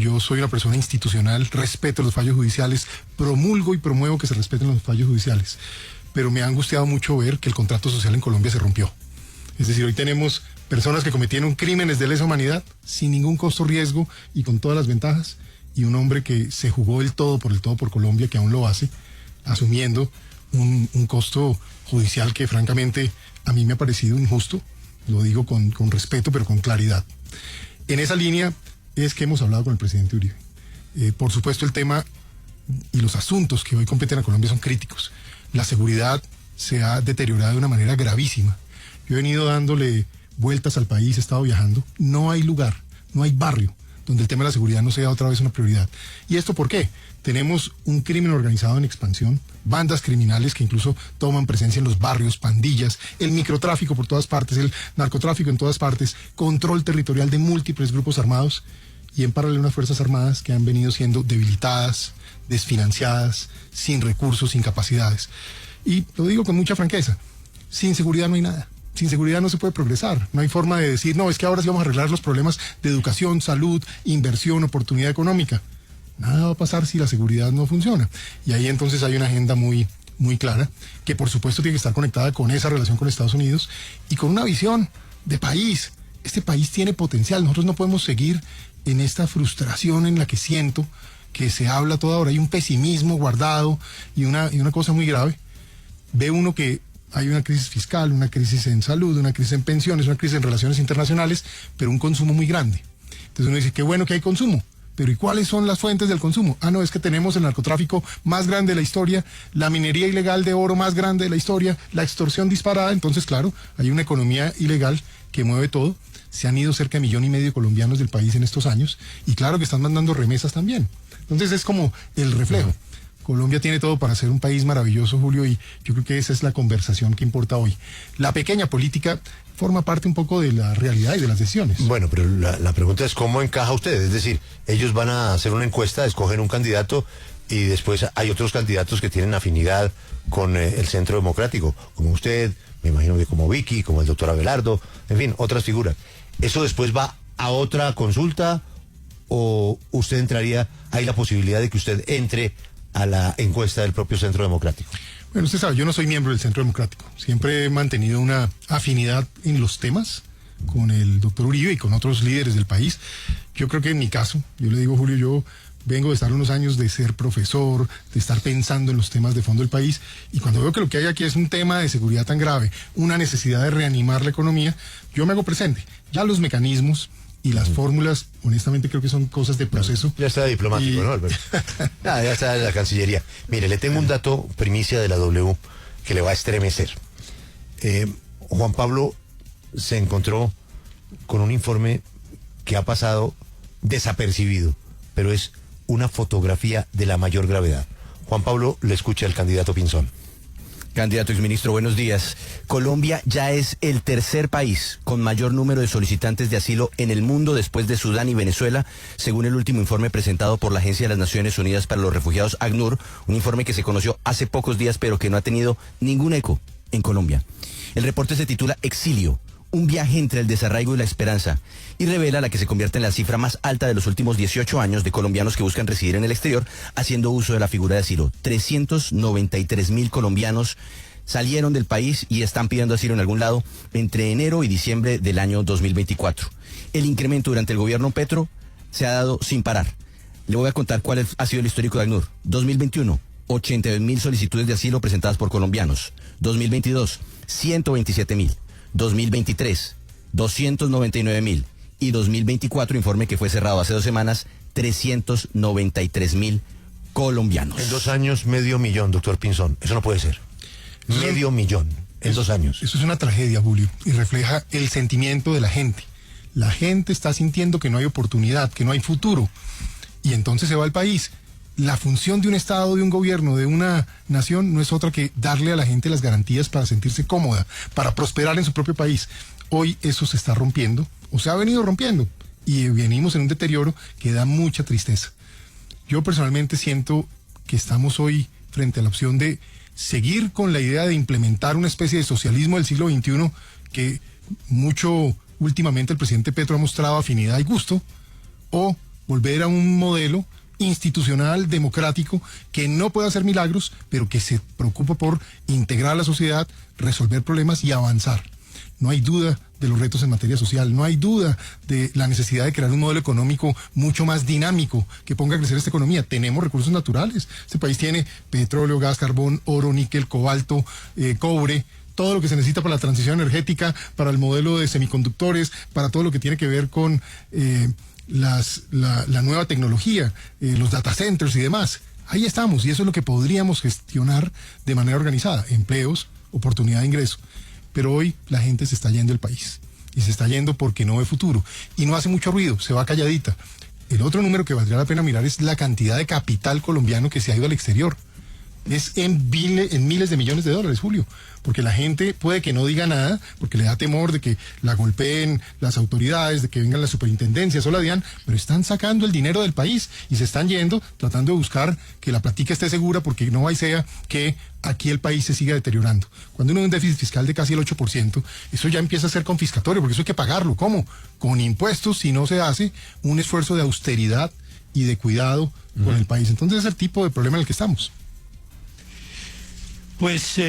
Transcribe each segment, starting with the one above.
Yo soy una persona institucional, respeto los fallos judiciales, promulgo y promuevo que se respeten los fallos judiciales. Pero me ha angustiado mucho ver que el contrato social en Colombia se rompió. Es decir, hoy tenemos personas que cometieron crímenes de lesa humanidad sin ningún costo riesgo y con todas las ventajas, y un hombre que se jugó el todo por Colombia, que aún lo hace, asumiendo un costo judicial que francamente a mí me ha parecido injusto. Lo digo con respeto, pero con claridad. En esa línea es que hemos hablado con el presidente Uribe. Por supuesto, el tema y los asuntos que hoy competen a Colombia son críticos. La seguridad se ha deteriorado de una manera gravísima. Yo he venido dándole vueltas al país, he estado viajando. No hay lugar, no hay barrio donde el tema de la seguridad no sea otra vez una prioridad. ¿Y esto por qué? Tenemos un crimen organizado en expansión, bandas criminales que incluso toman presencia en los barrios, pandillas, el microtráfico por todas partes, el narcotráfico en todas partes, control territorial de múltiples grupos armados y en paralelo unas fuerzas armadas que han venido siendo debilitadas, desfinanciadas, sin recursos, sin capacidades. Y lo digo con mucha franqueza, sin seguridad no hay nada. Sin seguridad no se puede progresar. No hay forma de decir, no, es que ahora sí vamos a arreglar los problemas de educación, salud, inversión, oportunidad económica. Nada va a pasar si la seguridad no funciona. Y ahí entonces hay una agenda muy clara, que por supuesto tiene que estar conectada con esa relación con Estados Unidos y con una visión de país. Este país tiene potencial. Nosotros no podemos seguir en esta frustración en la que siento que se habla toda hora. Hay un pesimismo guardado y una cosa muy grave. Ve uno que hay una crisis fiscal, una crisis en salud, una crisis en pensiones, una crisis en relaciones internacionales, pero un consumo muy grande. Entonces uno dice, qué bueno que hay consumo, pero ¿y cuáles son las fuentes del consumo? No, es que tenemos el narcotráfico más grande de la historia, la minería ilegal de oro más grande de la historia, la extorsión disparada. Entonces, claro, hay una economía ilegal que mueve todo. Se han ido cerca de 1,5 millones de colombianos del país en estos años, y claro que están mandando remesas también. Entonces es como el reflejo. Colombia tiene todo para ser un país maravilloso, Julio, y yo creo que esa es la conversación que importa hoy. La pequeña política forma parte un poco de la realidad y de las decisiones. Bueno, pero la pregunta es cómo encaja usted. Es decir, ellos van a hacer una encuesta, escogen un candidato y después hay otros candidatos que tienen afinidad con el Centro Democrático, como usted, me imagino que como Vicky, como el doctor Abelardo, en fin, otras figuras. ¿Eso después va a otra consulta o usted entraría, hay la posibilidad de que usted entre a la encuesta del propio Centro Democrático? Bueno, usted sabe, yo no soy miembro del Centro Democrático. Siempre he mantenido una afinidad en los temas con el doctor Uribe y con otros líderes del país. Yo creo que en mi caso, yo le digo, Julio, yo vengo de estar unos años de ser profesor, de estar pensando en los temas de fondo del país, y cuando veo que lo que hay aquí es un tema de seguridad tan grave, una necesidad de reanimar la economía, yo me hago presente. Ya los mecanismos y las fórmulas, honestamente creo que son cosas de proceso. Ya está diplomático, ¿no, Alberto? Ya está en la Cancillería. Mire, le tengo un dato primicia de la W que le va a estremecer. Juan Pablo se encontró con un informe que ha pasado desapercibido, pero es una fotografía de la mayor gravedad. Juan Pablo, le escucha el candidato Pinzón. Candidato exministro, buenos días. Colombia ya es el tercer país con mayor número de solicitantes de asilo en el mundo después de Sudán y Venezuela, según el último informe presentado por la Agencia de las Naciones Unidas para los Refugiados, ACNUR, un informe que se conoció hace pocos días pero que no ha tenido ningún eco en Colombia. El reporte se titula Exilio, un viaje entre el desarraigo y la esperanza, y revela la que se convierte en la cifra más alta de los últimos 18 años de colombianos que buscan residir en el exterior haciendo uso de la figura de asilo. 393.000 colombianos salieron del país y están pidiendo asilo en algún lado entre enero y diciembre del año 2024. El incremento durante el gobierno Petro se ha dado sin parar. Le voy a contar cuál ha sido el histórico de ACNUR. 2021, 82.000 solicitudes de asilo presentadas por colombianos. 2022, 127.000. 2023, 299.000. Y 2024, informe que fue cerrado hace 2 semanas, 393.000 colombianos. En 2 años, 500.000, doctor Pinzón. Eso no puede ser. 500.000 en 2 años. Eso es una tragedia, Julio, y refleja el sentimiento de la gente. La gente está sintiendo que no hay oportunidad, que no hay futuro, y entonces se va al país. La función de un Estado, de un gobierno, de una nación, no es otra que darle a la gente las garantías para sentirse cómoda, para prosperar en su propio país. Hoy eso se está rompiendo, o se ha venido rompiendo, y venimos en un deterioro que da mucha tristeza. Yo personalmente siento que estamos hoy frente a la opción de seguir con la idea de implementar una especie de socialismo del siglo XXI que mucho últimamente el presidente Petro ha mostrado afinidad y gusto, o volver a un modelo institucional, democrático, que no puede hacer milagros, pero que se preocupa por integrar a la sociedad, resolver problemas y avanzar. No hay duda de los retos en materia social, no hay duda de la necesidad de crear un modelo económico mucho más dinámico que ponga a crecer esta economía. Tenemos recursos naturales. Este país tiene petróleo, gas, carbón, oro, níquel, cobalto, cobre, todo lo que se necesita para la transición energética, para el modelo de semiconductores, para todo lo que tiene que ver con la nueva tecnología, los data centers y demás. Ahí estamos, y eso es lo que podríamos gestionar de manera organizada: empleos, oportunidad de ingreso. Pero hoy la gente se está yendo del país, y se está yendo porque no ve futuro, y no hace mucho ruido, se va calladita. El otro número que valdría la pena mirar es la cantidad de capital colombiano que se ha ido al exterior. Es en miles de millones de dólares, Julio, porque la gente puede que no diga nada, porque le da temor de que la golpeen las autoridades, de que vengan las superintendencias o la DIAN, pero están sacando el dinero del país y se están yendo tratando de buscar que la plática esté segura, porque no sea que aquí el país se siga deteriorando. Cuando uno tiene un déficit fiscal de casi el 8%, eso ya empieza a ser confiscatorio, porque eso hay que pagarlo. ¿Cómo? Con impuestos, si no se hace un esfuerzo de austeridad y de cuidado con el país. Entonces es el tipo de problema en el que estamos. Pues,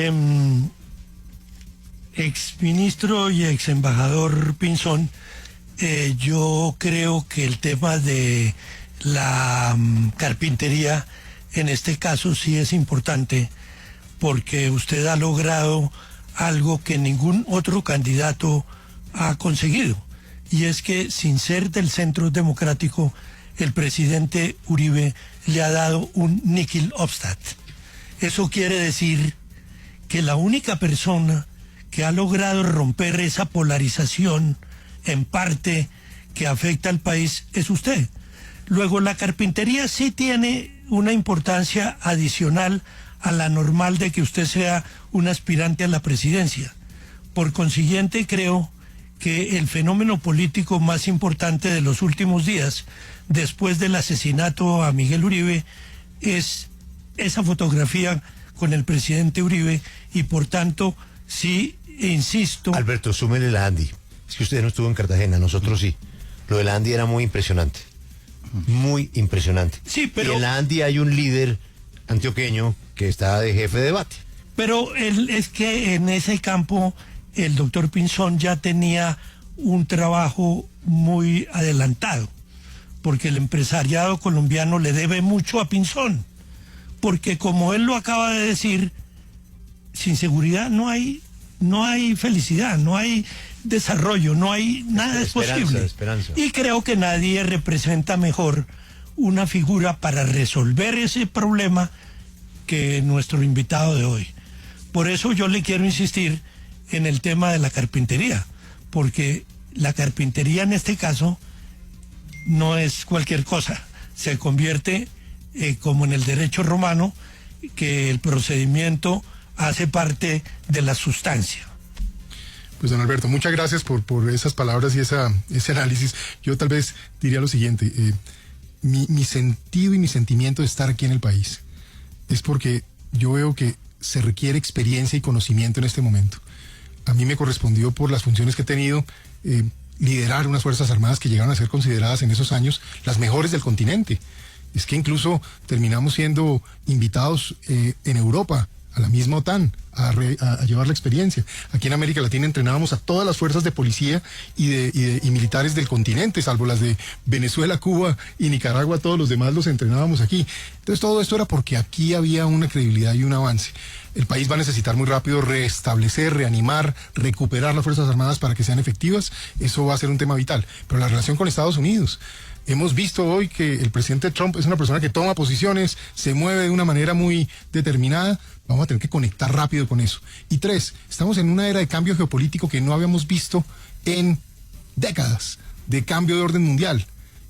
exministro y exembajador Pinzón, yo creo que el tema de la carpintería en este caso sí es importante, porque usted ha logrado algo que ningún otro candidato ha conseguido, y es que sin ser del Centro Democrático, el presidente Uribe le ha dado un níquel obstat. Eso quiere decir que la única persona que ha logrado romper esa polarización en parte que afecta al país es usted. Luego, la carpintería sí tiene una importancia adicional a la normal de que usted sea un aspirante a la presidencia. Por consiguiente, creo que el fenómeno político más importante de los últimos días, después del asesinato a Miguel Uribe, es esa fotografía con el presidente Uribe, y por tanto, sí, insisto... Alberto, súmele la Andy. Es que usted no estuvo en Cartagena, nosotros sí. Lo de la Andy era muy impresionante. Muy impresionante. Sí, pero... Y en la Andy hay un líder antioqueño que está de jefe de debate. Pero es que en ese campo el doctor Pinzón ya tenía un trabajo muy adelantado, porque el empresariado colombiano le debe mucho a Pinzón, porque como él lo acaba de decir, sin seguridad no hay felicidad, no hay desarrollo, no hay nada es posible. Esperanza. Y creo que nadie representa mejor una figura para resolver ese problema que nuestro invitado de hoy. Por eso yo le quiero insistir en el tema de la carpintería, porque la carpintería en este caso no es cualquier cosa, se convierte como en el derecho romano, que el procedimiento hace parte de la sustancia. Pues don Alberto, muchas gracias por esas palabras y ese análisis. Yo tal vez diría lo siguiente: mi sentido y mi sentimiento de estar aquí en el país es porque yo veo que se requiere experiencia y conocimiento en este momento. A mí me correspondió, por las funciones que he tenido, liderar unas Fuerzas Armadas que llegaron a ser consideradas en esos años las mejores del continente. Es que incluso terminamos siendo invitados en Europa, a la misma OTAN, a llevar la experiencia. Aquí en América Latina entrenábamos a todas las fuerzas de policía y militares del continente, salvo las de Venezuela, Cuba y Nicaragua. Todos los demás los entrenábamos aquí. Entonces todo esto era porque aquí había una credibilidad y un avance. El país va a necesitar muy rápido restablecer, reanimar, recuperar las Fuerzas Armadas para que sean efectivas. Eso va a ser un tema vital. Pero la relación con Estados Unidos... Hemos visto hoy que el presidente Trump es una persona que toma posiciones, se mueve de una manera muy determinada. Vamos a tener que conectar rápido con eso. Y 3, estamos en una era de cambio geopolítico que no habíamos visto en décadas, de cambio de orden mundial.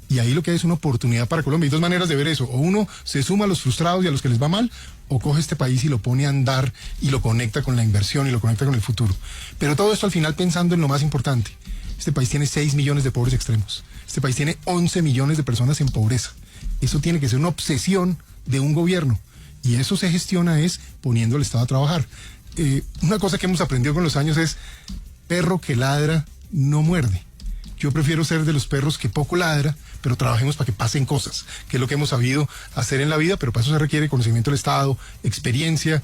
Y ahí lo que hay es una oportunidad para Colombia. Hay dos maneras de ver eso: o uno se suma a los frustrados y a los que les va mal, o coge este país y lo pone a andar y lo conecta con la inversión y lo conecta con el futuro. Pero todo esto al final pensando en lo más importante. Este país tiene 6 millones de pobres extremos. Este país tiene 11 millones de personas en pobreza. Eso tiene que ser una obsesión de un gobierno. Y eso se gestiona es poniendo al Estado a trabajar. Una cosa que hemos aprendido con los años es: perro que ladra no muerde. Yo prefiero ser de los perros que poco ladra, pero trabajemos para que pasen cosas, que es lo que hemos sabido hacer en la vida, pero para eso se requiere conocimiento del Estado, experiencia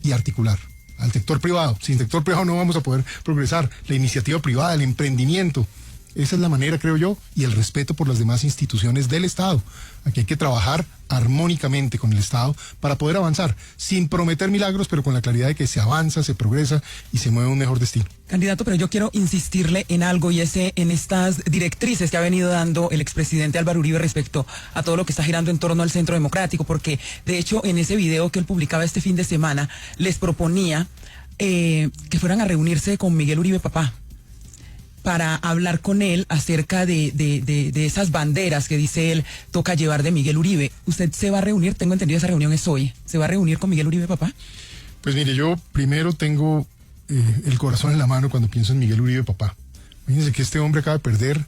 y articular al sector privado. Sin sector privado no vamos a poder progresar. La iniciativa privada, el emprendimiento, esa es la manera, creo yo, y el respeto por las demás instituciones del Estado. Aquí hay que trabajar armónicamente con el Estado para poder avanzar, sin prometer milagros, pero con la claridad de que se avanza, se progresa y se mueve a un mejor destino. Candidato, pero yo quiero insistirle en algo, y es en estas directrices que ha venido dando el expresidente Álvaro Uribe respecto a todo lo que está girando en torno al Centro Democrático, porque de hecho en ese video que él publicaba este fin de semana les proponía que fueran a reunirse con Miguel Uribe Papá, para hablar con él acerca de esas banderas que dice él toca llevar de Miguel Uribe. ¿Usted se va a reunir? Tengo entendido esa reunión es hoy. ¿Se va a reunir con Miguel Uribe Papá? Pues mire, yo primero tengo el corazón en la mano cuando pienso en Miguel Uribe Papá. Imagínense que este hombre acaba de perder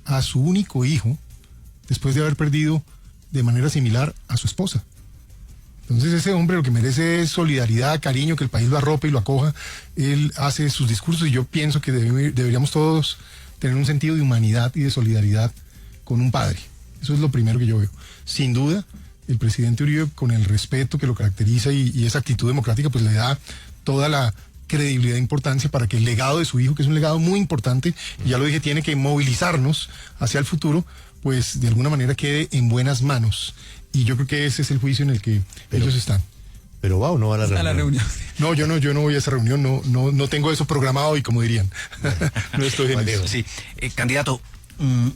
a su único hijo después de haber perdido de manera similar a su esposa. Entonces ese hombre lo que merece es solidaridad, cariño, que el país lo arrope y lo acoja. Él hace sus discursos y yo pienso que deberíamos todos tener un sentido de humanidad y de solidaridad con un padre. Eso es lo primero que yo veo. Sin duda, el presidente Uribe, con el respeto que lo caracteriza y esa actitud democrática, pues le da toda la credibilidad e importancia para que el legado de su hijo, que es un legado muy importante, y ya lo dije, tiene que movilizarnos hacia el futuro, pues de alguna manera quede en buenas manos. Y yo creo que ese es el juicio en el que ellos están. ¿Pero va o no va a la reunión? A la reunión. No, yo no voy a esa reunión, no tengo eso programado y como dirían. No estoy en eso. Sí, candidato,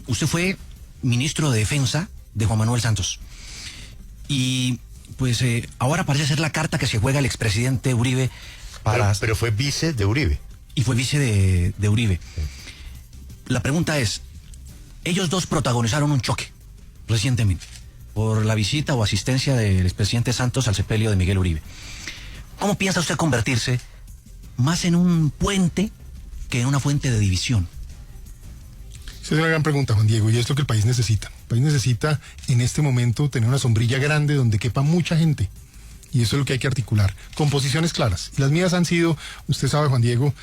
usted fue ministro de Defensa de Juan Manuel Santos. Y pues ahora parece ser la carta que se juega el expresidente Uribe para... Pero fue vice de Uribe. Y fue vice de Uribe. La pregunta es, ellos dos protagonizaron un choque recientemente por la visita o asistencia del expresidente Santos al sepelio de Miguel Uribe. ¿Cómo piensa usted convertirse más en un puente que en una fuente de división? Esa es una gran pregunta, Juan Diego, y es lo que el país necesita. El país necesita en este momento tener una sombrilla grande donde quepa mucha gente. Y eso es lo que hay que articular, con posiciones claras. Y las mías han sido, usted sabe, Juan Diego,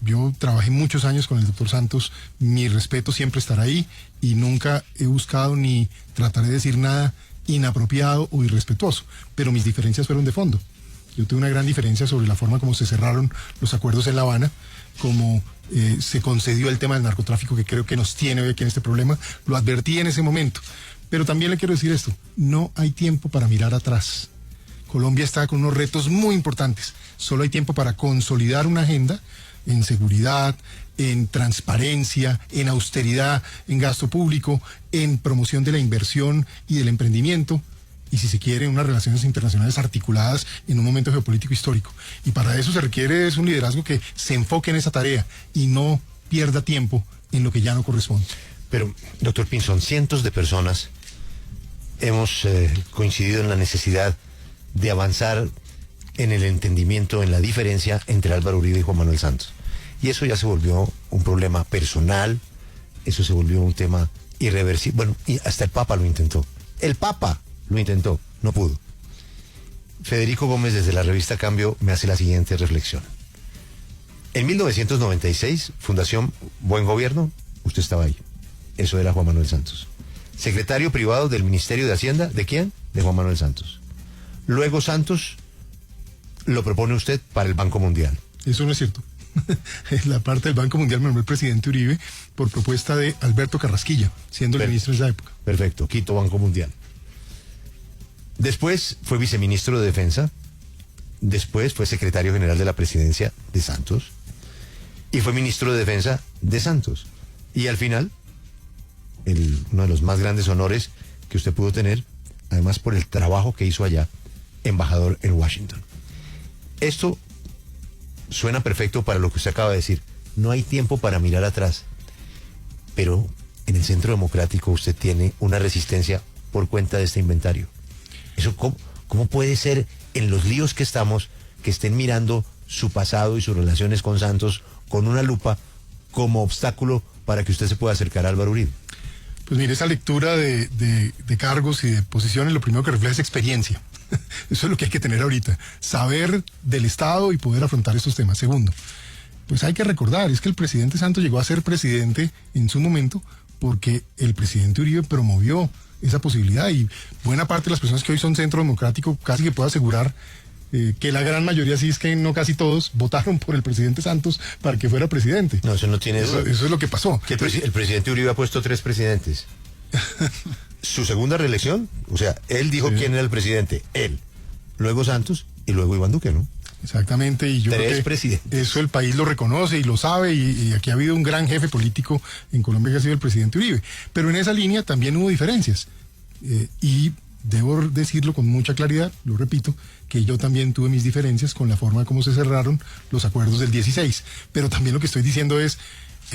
yo trabajé muchos años con el doctor Santos, mi respeto siempre estará ahí y nunca he buscado ni trataré de decir nada inapropiado o irrespetuoso, pero mis diferencias fueron de fondo. Yo tuve una gran diferencia sobre la forma como se cerraron los acuerdos en La Habana, como se concedió el tema del narcotráfico, que creo que nos tiene hoy aquí en este problema, lo advertí en ese momento. Pero también le quiero decir esto, no hay tiempo para mirar atrás. Colombia está con unos retos muy importantes. Solo hay tiempo para consolidar una agenda en seguridad, en transparencia, en austeridad, en gasto público, en promoción de la inversión y del emprendimiento, y si se quiere, unas relaciones internacionales articuladas en un momento geopolítico histórico. Y para eso se requiere un liderazgo que se enfoque en esa tarea y no pierda tiempo en lo que ya no corresponde. Pero, doctor Pinzón, cientos de personas hemos coincidido en la necesidad de avanzar en el entendimiento, en la diferencia entre Álvaro Uribe y Juan Manuel Santos. Y eso ya se volvió un problema personal, eso se volvió un tema irreversible. Bueno, y hasta el Papa lo intentó. El Papa lo intentó, no pudo. Federico Gómez, desde la revista Cambio, me hace la siguiente reflexión. En 1996, Fundación Buen Gobierno, usted estaba ahí. Eso era Juan Manuel Santos. Secretario privado del Ministerio de Hacienda, ¿de quién? De Juan Manuel Santos. Luego Santos lo propone usted para el Banco Mundial. Eso no es cierto. La parte del Banco Mundial me nombró el presidente Uribe por propuesta de Alberto Carrasquilla, siendo el ministro en esa época. Perfecto, Quito Banco Mundial. Después fue viceministro de Defensa, después fue secretario general de la presidencia de Santos y fue ministro de Defensa de Santos. Y al final, uno de los más grandes honores que usted pudo tener, además por el trabajo que hizo allá, embajador en Washington. Esto suena perfecto para lo que usted acaba de decir. No hay tiempo para mirar atrás. Pero en el Centro Democrático usted tiene una resistencia por cuenta de este inventario. Eso, ¿cómo puede ser en los líos que estamos, que estén mirando su pasado y sus relaciones con Santos con una lupa como obstáculo para que usted se pueda acercar a Álvaro Uribe? Pues mire, esa lectura de cargos y de posiciones, lo primero que refleja es experiencia. Eso es lo que hay que tener ahorita. Saber del Estado y poder afrontar estos temas. Segundo, Pues hay que recordar, es que el presidente Santos llegó a ser presidente en su momento porque el presidente Uribe promovió esa posibilidad, y buena parte de las personas que hoy son Centro Democrático casi que puedo asegurar que la gran mayoría, sí es que no casi todos, votaron por el presidente Santos para que fuera presidente. No, eso no tiene... Eso es lo que pasó. Que el presidente Uribe ha puesto 3 presidentes. Su segunda reelección, o sea, él dijo quién era el presidente, él, luego Santos y luego Iván Duque, ¿no? Exactamente, y yo 3 creo que presidentes. eso el país lo reconoce y lo sabe, y aquí ha habido un gran jefe político en Colombia que ha sido el presidente Uribe. Pero en esa línea también hubo diferencias. Y debo decirlo con mucha claridad, lo repito, que yo también tuve mis diferencias con la forma como se cerraron los acuerdos del 16. Pero también lo que estoy diciendo es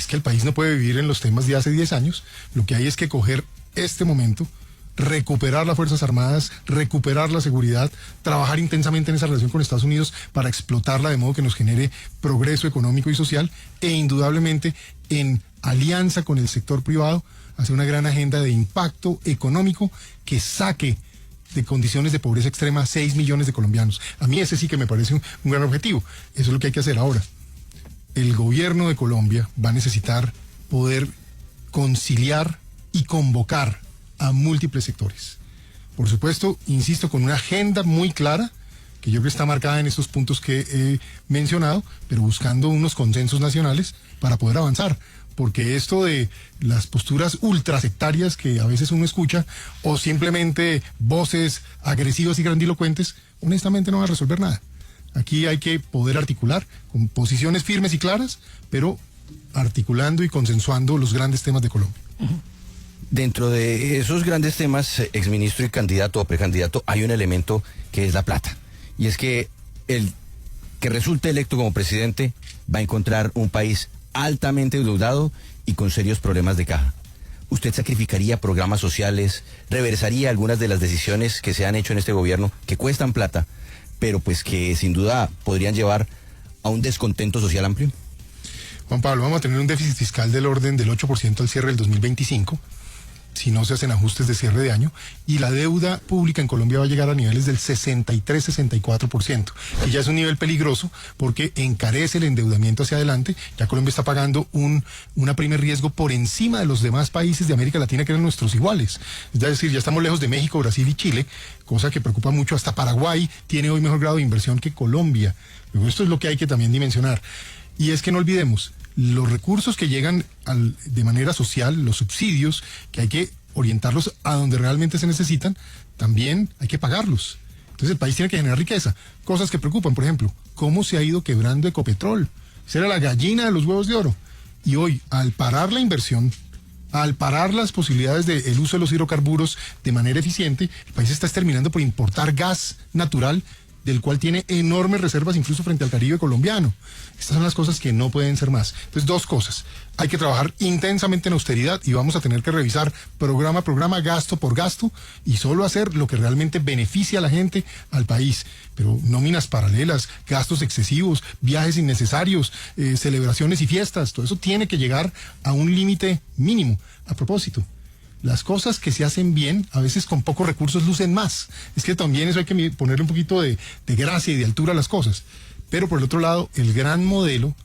que el país no puede vivir en los temas de hace 10 años. Lo que hay es que coger este momento, recuperar las Fuerzas Armadas, recuperar la seguridad, trabajar intensamente en esa relación con Estados Unidos para explotarla de modo que nos genere progreso económico y social, e indudablemente en alianza con el sector privado, hacer una gran agenda de impacto económico que saque de condiciones de pobreza extrema a 6 millones de colombianos. A mí ese sí que me parece un gran objetivo. Eso es lo que hay que hacer ahora. El gobierno de Colombia va a necesitar poder conciliar y convocar a múltiples sectores. Por supuesto, insisto, con una agenda muy clara, que yo creo que está marcada en estos puntos que he mencionado, pero buscando unos consensos nacionales para poder avanzar. Porque esto de las posturas ultrasectarias que a veces uno escucha, o simplemente voces agresivas y grandilocuentes, honestamente no va a resolver nada. Aquí hay que poder articular con posiciones firmes y claras, pero articulando y consensuando los grandes temas de Colombia. Dentro de esos grandes temas, exministro y candidato o precandidato, hay un elemento que es la plata. Y es que el que resulte electo como presidente va a encontrar un país altamente endeudado y con serios problemas de caja. ¿Usted sacrificaría programas sociales, reversaría algunas de las decisiones que se han hecho en este gobierno, que cuestan plata, pero pues que sin duda podrían llevar a un descontento social amplio? Juan Pablo, vamos a tener un déficit fiscal del orden del 8% al cierre del 2025, si no se hacen ajustes de cierre de año, y la deuda pública en Colombia va a llegar a niveles del 63-64%, que ya es un nivel peligroso porque encarece el endeudamiento hacia adelante. Ya Colombia está pagando una prima de riesgo por encima de los demás países de América Latina que eran nuestros iguales. Es decir, ya estamos lejos de México, Brasil y Chile, cosa que preocupa mucho. Hasta Paraguay tiene hoy mejor grado de inversión que Colombia. Pero esto es lo que hay que también dimensionar. Y es que no olvidemos, los recursos que llegan de manera social, los subsidios, que hay que orientarlos a donde realmente se necesitan, también hay que pagarlos. Entonces el país tiene que generar riqueza. Cosas que preocupan, por ejemplo, cómo se ha ido quebrando Ecopetrol. Esa era la gallina de los huevos de oro. Y hoy, al parar la inversión, al parar las posibilidades del uso de los hidrocarburos de manera eficiente, el país está terminando por importar gas natural, del cual tiene enormes reservas incluso frente al Caribe colombiano. Estas son las cosas que no pueden ser más. Entonces, 2 cosas. Hay que trabajar intensamente en austeridad y vamos a tener que revisar programa a programa, gasto por gasto, y solo hacer lo que realmente beneficia a la gente, al país. Pero nóminas paralelas, gastos excesivos, viajes innecesarios, celebraciones y fiestas, todo eso tiene que llegar a un límite mínimo. A propósito, las cosas que se hacen bien, a veces con pocos recursos lucen más. Es que también eso hay que ponerle un poquito de gracia y de altura a las cosas. Pero por el otro lado, el gran modelo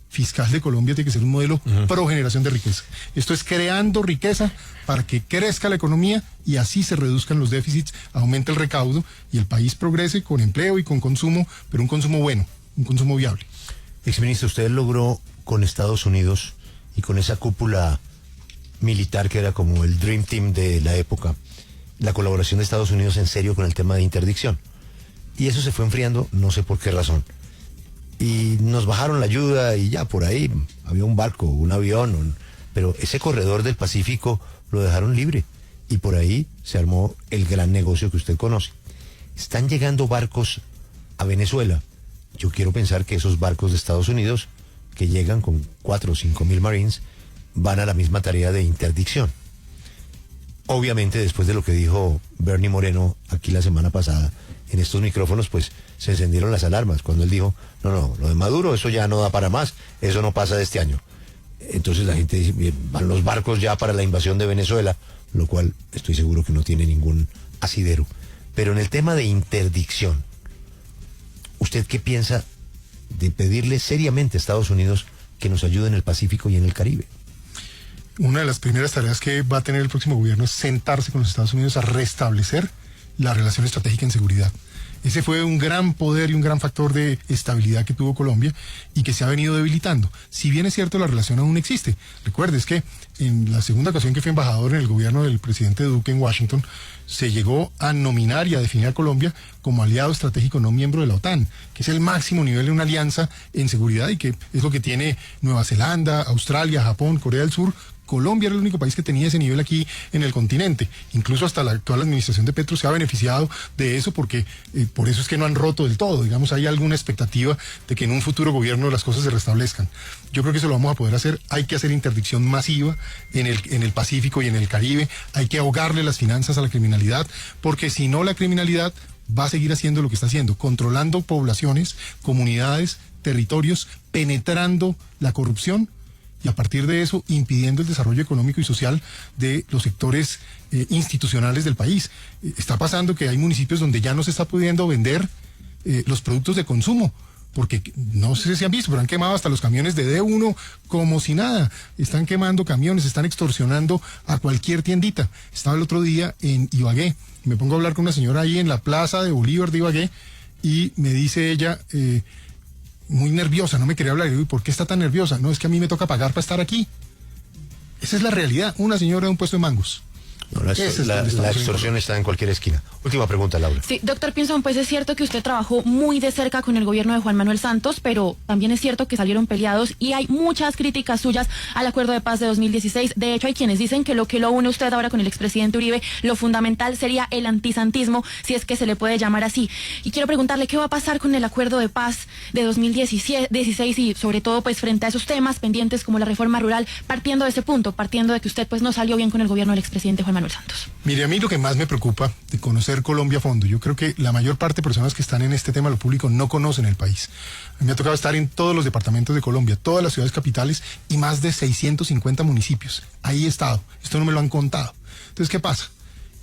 fiscal de Colombia tiene que ser un modelo pro generación de riqueza. Esto es creando riqueza para que crezca la economía y así se reduzcan los déficits, aumente el recaudo y el país progrese con empleo y con consumo, pero un consumo bueno, un consumo viable. Exministro, usted logró con Estados Unidos y con esa cúpula militar que era como el Dream Team de la época, la colaboración de Estados Unidos en serio con el tema de interdicción. Y eso se fue enfriando, no sé por qué razón. Y nos bajaron la ayuda y ya por ahí había un barco, un avión, pero ese corredor del Pacífico lo dejaron libre. Y por ahí se armó el gran negocio que usted conoce. Están llegando barcos a Venezuela. Yo quiero pensar que esos barcos de Estados Unidos, que llegan con 4 o 5 mil Marines, van a la misma tarea de interdicción. Obviamente, después de lo que dijo Bernie Moreno aquí la semana pasada en estos micrófonos, pues se encendieron las alarmas cuando él dijo, no, lo de Maduro, eso ya no da para más, eso no pasa de este año. Entonces la gente dice, bien, van los barcos ya para la invasión de Venezuela, lo cual estoy seguro que no tiene ningún asidero. Pero en el tema de interdicción, ¿usted qué piensa de pedirle seriamente a Estados Unidos que nos ayude en el Pacífico y en el Caribe? Una de las primeras tareas que va a tener el próximo gobierno es sentarse con los Estados Unidos a restablecer la relación estratégica en seguridad. Ese fue un gran poder y un gran factor de estabilidad que tuvo Colombia y que se ha venido debilitando. Si bien es cierto, la relación aún existe. Recuerdes que en la segunda ocasión que fui embajador en el gobierno del presidente Duque en Washington, se llegó a nominar y a definir a Colombia como aliado estratégico no miembro de la OTAN, que es el máximo nivel de una alianza en seguridad y que es lo que tiene Nueva Zelanda, Australia, Japón, Corea del Sur. Colombia era el único país que tenía ese nivel aquí en el continente. Incluso hasta la actual administración de Petro se ha beneficiado de eso porque por eso es que no han roto del todo. Digamos, hay alguna expectativa de que en un futuro gobierno las cosas se restablezcan. Yo creo que eso lo vamos a poder hacer. Hay que hacer interdicción masiva en el Pacífico y en el Caribe. Hay que ahogarle las finanzas a la criminalidad, porque si no, la criminalidad va a seguir haciendo lo que está haciendo, controlando poblaciones, comunidades, territorios, penetrando la corrupción, y a partir de eso impidiendo el desarrollo económico y social de los sectores institucionales del país. Está pasando que hay municipios donde ya no se está pudiendo vender los productos de consumo, porque no sé si han visto, pero han quemado hasta los camiones de D1 como si nada. Están quemando camiones, están extorsionando a cualquier tiendita. Estaba el otro día en Ibagué, me pongo a hablar con una señora ahí en la plaza de Bolívar de Ibagué y me dice ella... muy nerviosa, no me quería hablar. Y digo, ¿por qué está tan nerviosa? No, es que a mí me toca pagar para estar aquí. Esa es la realidad. Una señora de un puesto de mangos. No, la extorsión está en cualquier esquina. Última pregunta, Laura. Sí, doctor Pinzón, pues es cierto que usted trabajó muy de cerca con el gobierno de Juan Manuel Santos, pero también es cierto que salieron peleados y hay muchas críticas suyas al acuerdo de paz de 2016. De hecho, hay quienes dicen que lo une usted ahora con el expresidente Uribe, lo fundamental sería el antisantismo, si es que se le puede llamar así. Y quiero preguntarle qué va a pasar con el acuerdo de paz de 2016 y sobre todo pues frente a esos temas pendientes como la reforma rural, partiendo de ese punto, partiendo de que usted pues no salió bien con el gobierno del expresidente Juan Manuel Santos. Mire, a mí lo que más me preocupa de conocer Colombia a fondo, yo creo que la mayor parte de personas que están en este tema de lo público no conocen el país. A mí me ha tocado estar en todos los departamentos de Colombia, todas las ciudades capitales y más de 650 municipios. Ahí he estado, esto no me lo han contado. Entonces, ¿qué pasa?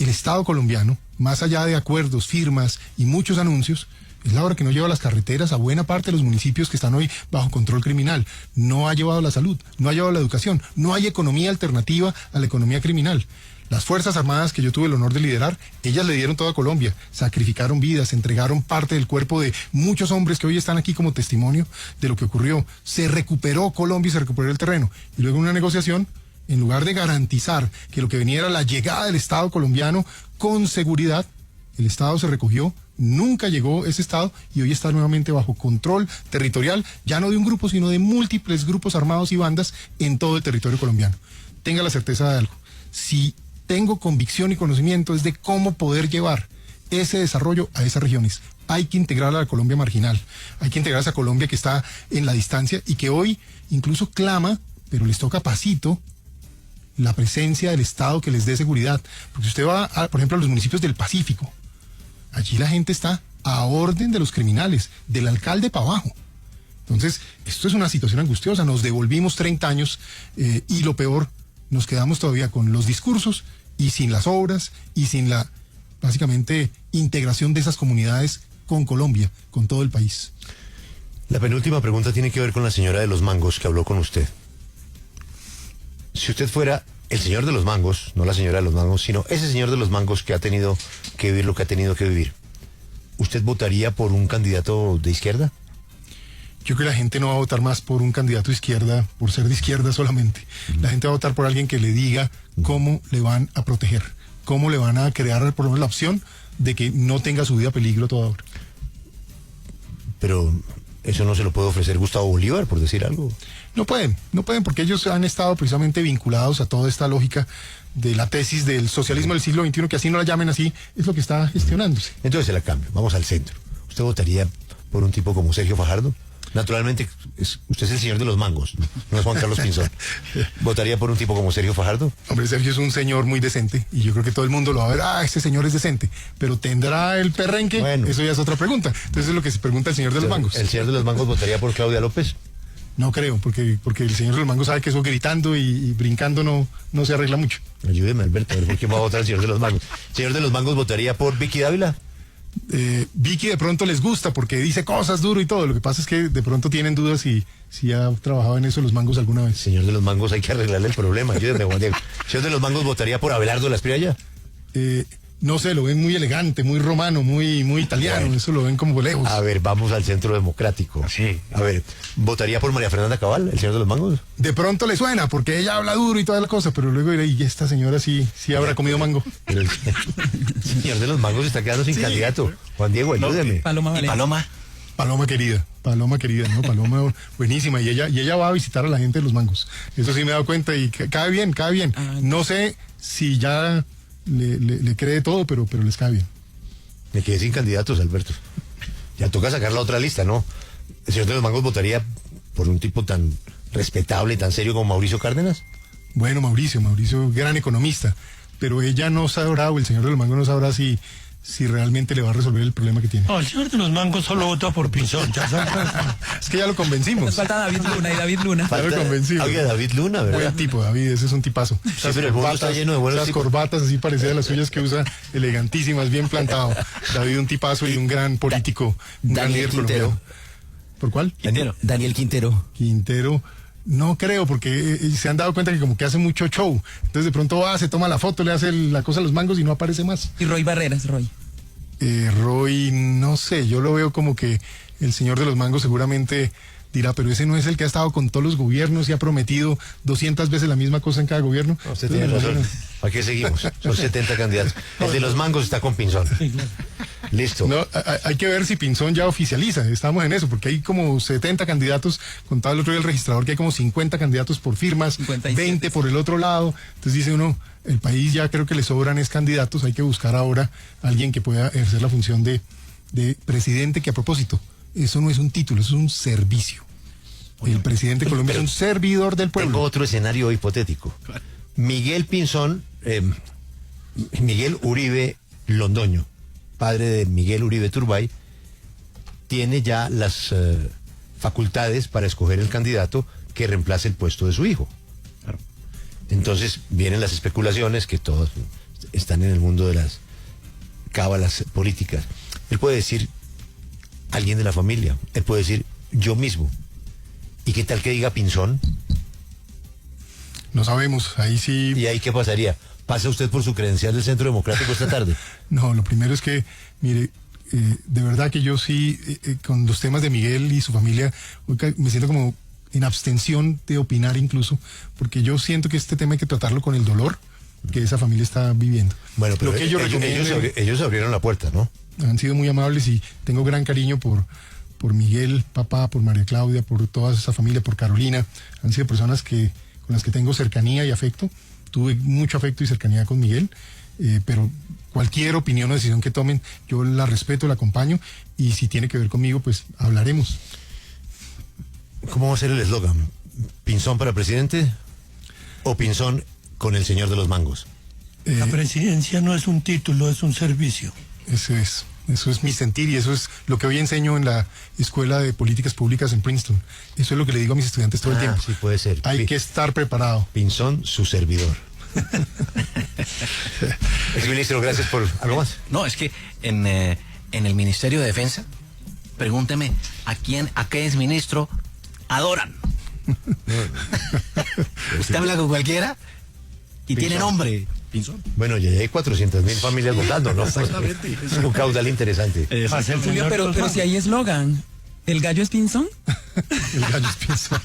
El Estado colombiano, más allá de acuerdos, firmas y muchos anuncios, es la hora que no lleva las carreteras a buena parte de los municipios que están hoy bajo control criminal. No ha llevado la salud, no ha llevado la educación, no hay economía alternativa a la economía criminal. Las Fuerzas Armadas que yo tuve el honor de liderar, ellas le dieron toda Colombia, sacrificaron vidas, entregaron parte del cuerpo de muchos hombres que hoy están aquí como testimonio de lo que ocurrió. Se recuperó Colombia y se recuperó el terreno. Y luego en una negociación, en lugar de garantizar que lo que venía era la llegada del Estado colombiano con seguridad, el Estado se recogió, nunca llegó ese Estado y hoy está nuevamente bajo control territorial, ya no de un grupo, sino de múltiples grupos armados y bandas en todo el territorio colombiano. Tenga la certeza de algo. Si tengo convicción y conocimiento es de cómo poder llevar ese desarrollo a esas regiones. Hay que integrar a la Colombia marginal, hay que integrar a esa Colombia que está en la distancia y que hoy incluso clama, pero les toca pasito, la presencia del Estado que les dé seguridad. Porque usted va, por ejemplo, a los municipios del Pacífico, allí la gente está a orden de los criminales, del alcalde para abajo. Entonces, esto es una situación angustiosa, nos devolvimos 30 años y lo peor, nos quedamos todavía con los discursos y sin las obras y sin la, básicamente, integración de esas comunidades con Colombia, con todo el país. La penúltima pregunta tiene que ver con la señora de los mangos que habló con usted. Si usted fuera el señor de los mangos, no la señora de los mangos, sino ese señor de los mangos que ha tenido que vivir lo que ha tenido que vivir, ¿usted votaría por un candidato de izquierda? Yo creo que la gente no va a votar más por un candidato de izquierda, por ser de izquierda solamente. La gente va a votar por alguien que le diga cómo le van a proteger, cómo le van a crear por lo menos la opción de que no tenga su vida a peligro toda hora. Pero eso no se lo puede ofrecer Gustavo Bolívar, por decir algo. No pueden porque ellos han estado precisamente vinculados a toda esta lógica de la tesis del socialismo del siglo XXI, que así no la llamen así, es lo que está gestionándose. Entonces se la cambio, vamos al centro. ¿Usted votaría por un tipo como Sergio Fajardo? Naturalmente, usted es el señor de los mangos, no es Juan Carlos Pinzón. ¿Votaría por un tipo como Sergio Fajardo? Hombre, Sergio es un señor muy decente y yo creo que todo el mundo lo va a ver, ese señor es decente, pero ¿tendrá el perrenque? Bueno, eso ya es otra pregunta. Entonces es lo que se pregunta el señor de los mangos. ¿El señor de los mangos votaría por Claudia López? No creo, porque el señor de los mangos sabe que eso gritando y brincando no se arregla mucho. Ayúdeme, Alberto, a ver por qué va a votar el señor de los mangos. ¿El señor de los mangos votaría por Vicky Dávila? Vicky de pronto les gusta porque dice cosas duro y todo. Lo que pasa es que de pronto tienen dudas si ha trabajado en eso los mangos alguna vez. Señor de los Mangos, hay que arreglarle el problema. Ayúdeme, Juan Diego. Señor de los Mangos, ¿votaría por Abelardo Las Prialla? No sé, lo ven muy elegante, muy romano, muy italiano. Bueno. Eso lo ven como lejos. A ver, vamos al Centro Democrático. Sí. A ver, ¿votaría por María Fernanda Cabal, el señor de los Mangos? De pronto le suena porque ella habla duro y toda la cosa, pero luego diré, y esta señora sí habrá comido mango. Pero el señor de los Mangos está quedando sin candidato. Juan Diego, ayúdeme. Paloma ¿Y Valencia. Paloma? Paloma querida, ¿no? Paloma buenísima. Y ella va a visitar a la gente de los mangos. Eso sí me he dado cuenta y cae bien. No sé si ya le cree todo, pero les cae bien. Me quedé sin candidatos, Alberto. Ya toca sacar la otra lista, ¿no? ¿El señor de los Mangos votaría por un tipo tan respetable y tan serio como Mauricio Cárdenas? Bueno, Mauricio, gran economista. Pero ella no sabrá, o el señor de los mangos no sabrá si realmente le va a resolver el problema que tiene. No, el señor de los mangos solo vota por Pinzón. Ya sabes. Es que ya lo convencimos. Nos falta David Luna y David Luna. Ya lo convencimos. Oiga, David Luna, ¿verdad? Buen tipo, David, ese es un tipazo. Sí, pero el mundo está lleno de buenos Las tipos. corbatas así parecidas a las suyas que usa, elegantísimas, bien plantado. David, un tipazo y un gran político, un gran Daniel líder Quintero. colombiano. ¿Por cuál? Daniel Quintero. Quintero. No creo, porque se han dado cuenta que como que hace mucho show. Entonces de pronto se toma la foto, le hace la cosa a los mangos y no aparece más. Y Roy Barreras, Roy. Roy, no sé, yo lo veo como que el señor de los mangos seguramente dirá, pero ese no es el que ha estado con todos los gobiernos y ha prometido 200 veces la misma cosa en cada gobierno. No, usted tiene razón. ¿Para qué seguimos? Son 70 candidatos. El de los Mangos está con Pinzón. Listo. No, hay que ver si Pinzón ya oficializa, estamos en eso, porque hay como 70 candidatos, contaba el otro día el registrador que hay como 50 candidatos por firmas, 57. 20 por el otro lado, entonces dice uno, el país ya creo que le sobran candidatos, hay que buscar ahora a alguien que pueda ejercer la función de presidente, que a propósito, eso no es un título, eso es un servicio. El presidente de Colombia es un servidor del pueblo. Tengo otro escenario hipotético. Miguel Pinzón, Miguel Uribe Londoño, padre de Miguel Uribe Turbay, tiene ya las facultades para escoger el candidato que reemplace el puesto de su hijo. Claro. Entonces vienen las especulaciones que todos están en el mundo de las cábalas políticas. Él puede decir alguien de la familia, él puede decir yo mismo. ¿Y qué tal que diga Pinzón? No sabemos, ahí sí. ¿Y ahí qué pasaría? ¿Pasa usted por su credencial del Centro Democrático esta tarde? No, lo primero es que, mire, de verdad que yo sí, con los temas de Miguel y su familia, me siento como en abstención de opinar incluso, porque yo siento que este tema hay que tratarlo con el dolor que esa familia está viviendo. Bueno, pero lo que ellos abrieron la puerta, ¿no? Han sido muy amables y tengo gran cariño por Miguel, papá, por María Claudia, por toda esa familia, por Carolina. Han sido personas con las que tengo cercanía y afecto. Tuve mucho afecto y cercanía con Miguel, pero cualquier opinión o decisión que tomen, yo la respeto, la acompaño, y si tiene que ver conmigo, pues hablaremos. ¿Cómo va a ser el eslogan? ¿Pinzón para presidente o Pinzón con el señor de los mangos? La presidencia no es un título, es un servicio. Eso es mi sentir y eso es lo que hoy enseño en la Escuela de Políticas Públicas en Princeton. Eso es lo que le digo a mis estudiantes todo el tiempo. Sí, puede ser. Hay que estar preparado. Pinzón, su servidor. Exministro, gracias por... ¿Algo más? No, es que en el Ministerio de Defensa, pregúnteme a qué exministro adoran. Usted habla con cualquiera y tiene nombre. Pinzón. Bueno, ya hay 400.000 familias votando, ¿no? Exactamente. Es un caudal interesante. Julio, pero si hay eslogan, ¿el gallo es Pinzón? El gallo es Pinzón.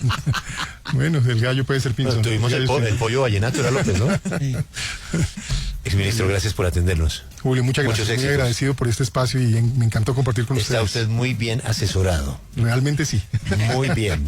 Bueno, el gallo puede ser Pinzón. Tuvimos el pollo vallenato, era López, ¿no? Sí. Exministro, gracias por atendernos. Julio, muchas Muchos gracias. Muy éxitos. agradecido por este espacio y me encantó compartir con Está ustedes. usted muy bien asesorado. Realmente sí. Muy bien.